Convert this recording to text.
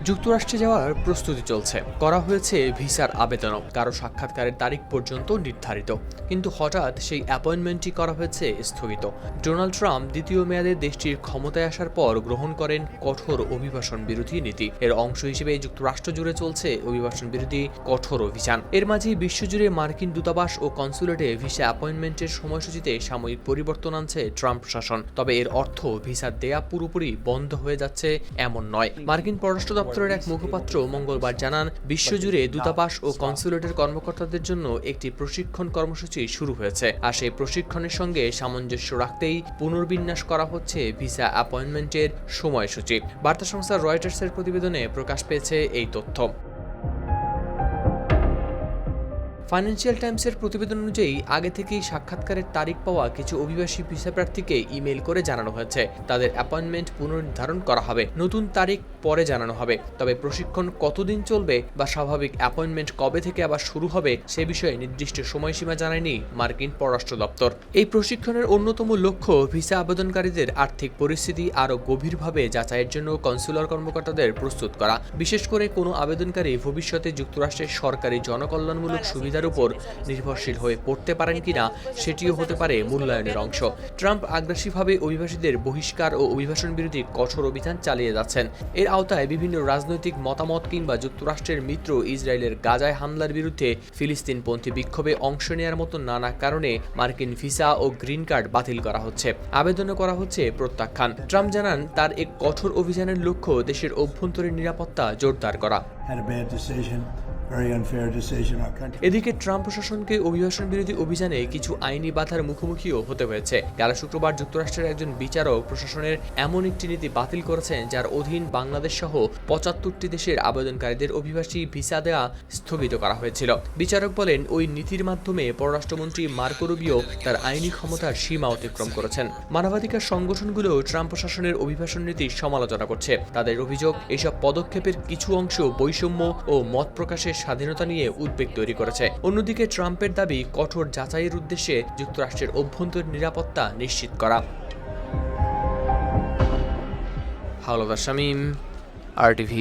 যুক্তরাষ্ট্রে যাওয়ার প্রস্তুতি চলছে, করা হয়েছে ভিসার আবেদনও, কারো সাক্ষাৎকারের তারিখ পর্যন্ত নির্ধারিত, কিন্তু হঠাৎ সেই অ্যাপয়েন্টমেন্টই করা হয়েছে স্থগিত। ডোনাল্ড ট্রাম্প দ্বিতীয় মেয়াদে দেশটির ক্ষমতায় আসার পর গ্রহণ করেন কঠোর অভিবাসন বিরোধী নীতি। এর অংশ হিসেবে যুক্তরাষ্ট্র জুড়ে চলছে অভিবাসন বিরোধী কঠোর অভিযান। এর মাঝেই বিশ্বজুড়ে মার্কিন দূতাবাস ও কনসুলেটে ভিসা অ্যাপয়েন্টমেন্টের সময়সূচিতে সাময়িক পরিবর্তন আনছে ট্রাম্প শাসন। তবে এর অর্থ ভিসা দেয়া পুরোপুরি বন্ধ হয়ে যাচ্ছে এমন নয়। মার্কিন পররাষ্ট্র দপ্তরের এক মুখপাত্র মঙ্গলবার জানান, বিশ্বজুড়ে দূতাবাস ও কনসুলেটের কর্মকর্তাদের জন্য একটি প্রশিক্ষণ কর্মসূচি শুরু হয়েছে, আর সেই প্রশিক্ষণের সঙ্গে সামঞ্জস্য রাখতেই পুনর্বিন্যাস করা হচ্ছে ভিসা অ্যাপয়েন্টমেন্টের সময়সূচি। বার্তা সংস্থা রয়টার্সের প্রতিবেদনে প্রকাশ পেয়েছে এই তথ্য। ফাইন্যান্সিয়াল টাইমসের প্রতিবেদন অনুযায়ী আগে থেকেই সাক্ষাৎকারের তারিখ পাওয়া কিছু অভিবাসী ভিসা প্রার্থীকে ইমেল করে জানানো হয়েছে তাদের অ্যাপয়েন্টমেন্ট পুনর্নির্ধারণ করা হবে, নতুন তারিখ পরে জানানো হবে। তবে প্রশিক্ষণ কতদিন চলবে বা স্বাভাবিক অ্যাপয়েন্টমেন্ট কবে থেকে আবার শুরু হবে সে বিষয়ে নির্দিষ্ট সময়সীমা জানায়নি মার্কিন পররাষ্ট্র দপ্তর। এই প্রশিক্ষণের অন্যতম লক্ষ্য ভিসা আবেদনকারীদের আর্থিক পরিস্থিতি আরও গভীরভাবে যাচাইয়ের জন্য কনসুলার কর্মকর্তাদের প্রস্তুত করা, বিশেষ করে কোনো আবেদনকারী ভবিষ্যতে যুক্তরাষ্ট্রের সরকারি জনকল্যাণমূলক সুবিধার উপর নির্ভরশীল হয়ে পড়তে পারেন কিনা সেটিও হতে পারে মূল্যায়নের অংশ। ট্রাম্প আগ্রাসীভাবে অভিবাসীদের বহিষ্কার ও অভিবাসন বিরোধী কঠোর অভিযান চালিয়ে যাচ্ছেন। এর আওতায় বিভিন্ন রাজনৈতিক মতামত কিংবা যুক্তরাষ্ট্রের মিত্র ইসরায়েলের গাজায় হামলার বিরুদ্ধে ফিলিস্তিনপন্থী বিক্ষোভে অংশ নেওয়ার মতো নানা কারণে মার্কিন ভিসা ও গ্রিন কার্ড বাতিল করা হচ্ছে, আবেদনও করা হচ্ছে প্রত্যাখ্যান। ট্রাম্প জানান, তার এক কঠোর অভিযানের লক্ষ্য দেশের অভ্যন্তরীণ নিরাপত্তা জোরদার করা। এদিকে ট্রাম্প প্রশাসনকে অভিবাসন বিরোধী অভিযানে কিছু আইনি বাধার মুখোমুখিও হতে হয়েছে। গেল শুক্রবার যুক্তরাষ্ট্রের একজন বিচারক প্রশাসনের এমন একটি নীতি বাতিল করেছেন যার অধীন বাংলাদেশ সহ ৭৫টি দেশের আবেদনকারীদের অভিবাসী ভিসা দেওয়া স্থগিত করা হয়েছিল। বিচারক বলেন, ওই নীতির মাধ্যমে পররাষ্ট্রমন্ত্রী মার্কো রুবিও তার আইনি ক্ষমতার সীমা অতিক্রম করেছেন। মানবাধিকার সংগঠনগুলো ট্রাম্প প্রশাসনের অভিবাসন নীতির সমালোচনা করছে। তাদের অভিযোগ, এসব পদক্ষেপের কিছু অংশ বৈষম্য ও মত প্রকাশের স্বাধীনতা নিয়ে উদ্বেগ তৈরি করেছে। অন্যদিকে ট্রাম্পের দাবি, কঠোর যাচাইয়ের উদ্দেশ্যে যুক্তরাষ্ট্রের অভ্যন্তরীণ নিরাপত্তা নিশ্চিত করা। হাওলাদার শামীম, RTV।